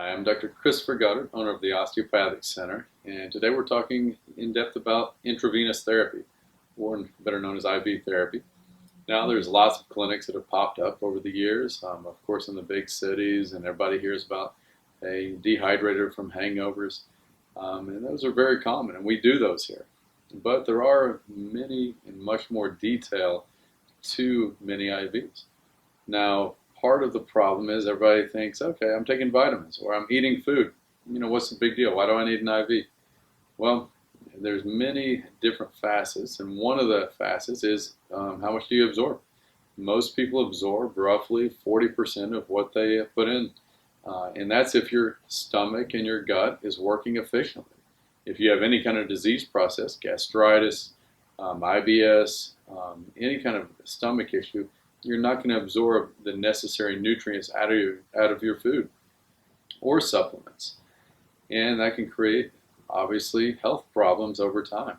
Hi, I'm Dr. Christopher Goddard, owner of the Osteopathic Center, and today we're talking in depth about intravenous therapy, or better known as IV therapy. Now, there's lots of clinics that have popped up over the years, of course, in the big cities, and everybody hears about a dehydrator from hangovers, and those are very common, and we do those here. But there are many and much more detail to many IVs. Now, part of the problem is everybody thinks, okay, I'm taking vitamins or I'm eating food. What's the big deal? Why do I need an IV? Well, there's many different facets, and one of the facets is how much do you absorb? Most people absorb roughly 40% of what they put in, and that's if your stomach and your gut is working efficiently. If you have any kind of disease process, gastritis, IBS, any kind of stomach issue, you're not going to absorb the necessary nutrients out of your food or supplements. And that can create, obviously, health problems over time.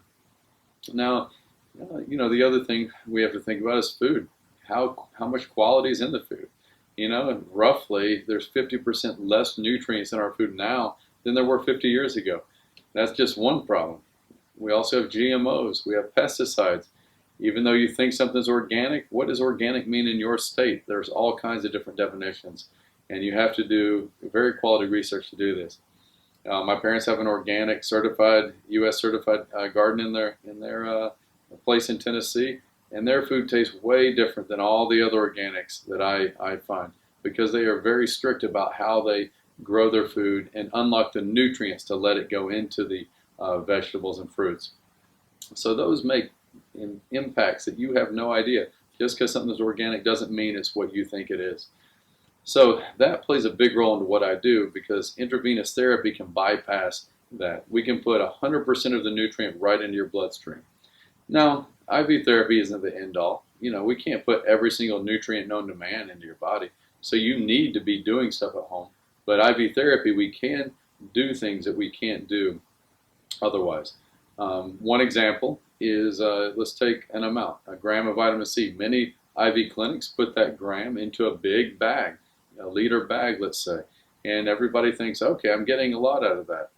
Now, the other thing we have to think about is food. How much quality is in the food? And roughly, there's 50% less nutrients in our food now than there were 50 years ago. That's just one problem. We also have GMOs. We have pesticides. Even though you think something's organic, what does organic mean in your state? There's all kinds of different definitions, and you have to do very quality research to do this. My parents have an organic certified, U.S. certified garden in their place in Tennessee, and their food tastes way different than all the other organics that I find, because they are very strict about how they grow their food and unlock the nutrients to let it go into the vegetables and fruits. So those make impacts that you have no idea. Just because something is organic doesn't mean it's what you think it is. So that plays a big role into what I do, because intravenous therapy can bypass that. We can put 100% of the nutrient right into your bloodstream. Now, IV therapy isn't the end all. We can't put every single nutrient known to man into your body. So you need to be doing stuff at home. But IV therapy, we can do things that we can't do otherwise. One example is, let's take an amount, a gram of vitamin C. Many IV clinics put that gram into a big bag, a liter bag, let's say. And everybody thinks, okay, I'm getting a lot out of that.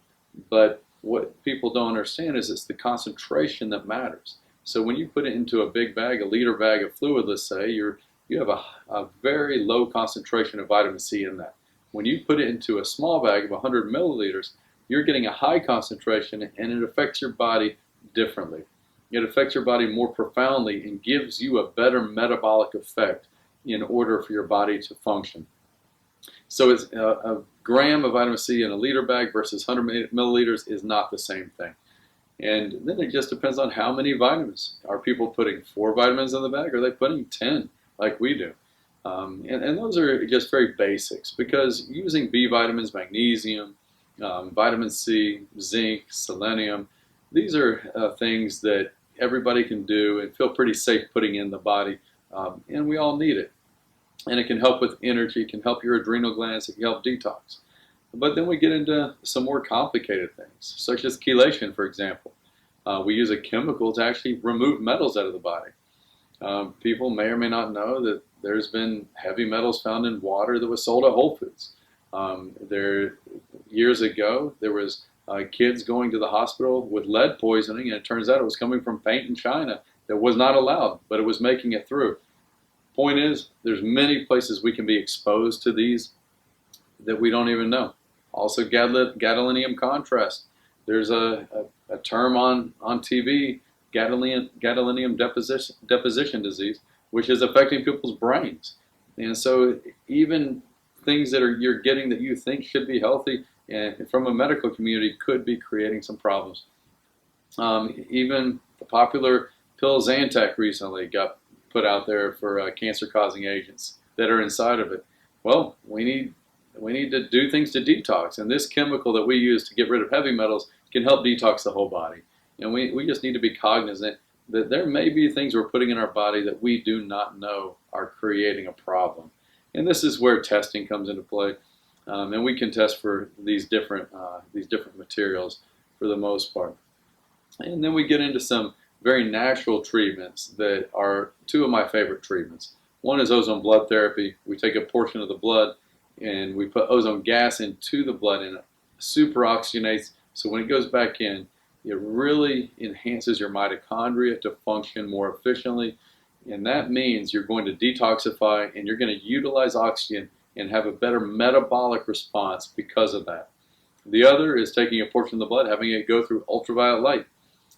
But what people don't understand is it's the concentration that matters. So when you put it into a big bag, a liter bag of fluid, let's say, you have a very low concentration of vitamin C in that. When you put it into a small bag of 100 milliliters, you're getting a high concentration, and it affects your body differently. It affects your body more profoundly and gives you a better metabolic effect in order for your body to function. So it's a gram of vitamin C in a liter bag versus 100 milliliters is not the same thing. And then it just depends on how many vitamins. Are people putting 4 vitamins in the bag, or are they putting 10 like we do? And those are just very basics, because using B vitamins, magnesium, vitamin C, zinc, selenium, these are things that everybody can do and feel pretty safe putting in the body, and we all need it. And it can help with energy, it can help your adrenal glands, it can help detox. But then we get into some more complicated things, such as chelation, for example. We use a chemical to actually remove metals out of the body. People may or may not know that there's been heavy metals found in water that was sold at Whole Foods. Years ago, there was kids going to the hospital with lead poisoning, and it turns out it was coming from paint in China that was not allowed, but it was making it through. Point is, there's many places we can be exposed to these that we don't even know. Also, gadolinium contrast. There's a term on TV, gadolinium deposition disease, which is affecting people's brains. And so even things that you're getting that you think should be healthy, and from a medical community, could be creating some problems. Even the popular pill Zantac recently got put out there for cancer-causing agents that are inside of it. Well, we need to do things to detox, and this chemical that we use to get rid of heavy metals can help detox the whole body. And we just need to be cognizant that there may be things we're putting in our body that we do not know are creating a problem. And this is where testing comes into play. And we can test for these different materials for the most part. And then we get into some very natural treatments that are 2 of my favorite treatments. One is ozone blood therapy. We take a portion of the blood and we put ozone gas into the blood, and it super oxygenates. So when it goes back in, it really enhances your mitochondria to function more efficiently. And that means you're going to detoxify and you're going to utilize oxygen and have a better metabolic response because of that. The other is taking a portion of the blood, having it go through ultraviolet light.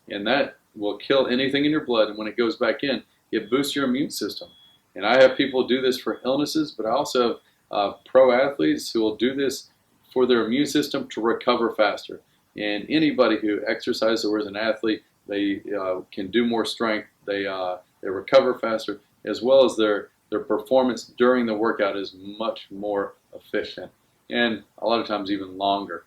And that will kill anything in your blood. And when it goes back in, it boosts your immune system. And I have people do this for illnesses, but I also have pro athletes who will do this for their immune system to recover faster. And anybody who exercises or is an athlete, they can do more strength. They recover faster, as well as their performance during the workout is much more efficient, and a lot of times even longer.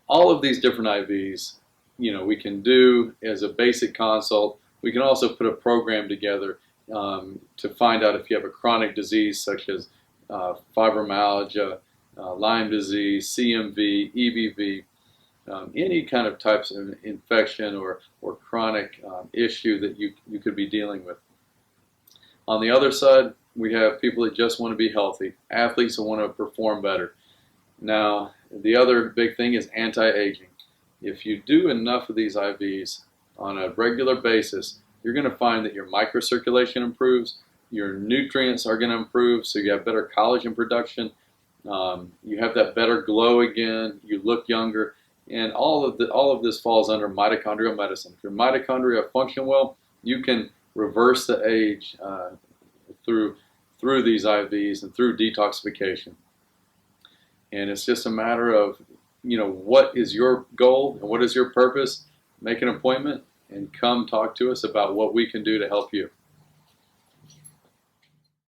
All of these different IVs, we can do as a basic consult. We can also put a program together to find out if you have a chronic disease such as fibromyalgia, Lyme disease, CMV, EBV, any kind of types of infection or chronic issue that you could be dealing with. On the other side, we have people that just want to be healthy, athletes that want to perform better. Now, the other big thing is anti-aging. If you do enough of these IVs on a regular basis, you're going to find that your microcirculation improves, your nutrients are going to improve, so you have better collagen production, you have that better glow again, you look younger, and all of this falls under mitochondrial medicine. If your mitochondria function well, you can reverse the age through these IVs and through detoxification. And it's just a matter of, what is your goal and what is your purpose? Make an appointment and come talk to us about what we can do to help you.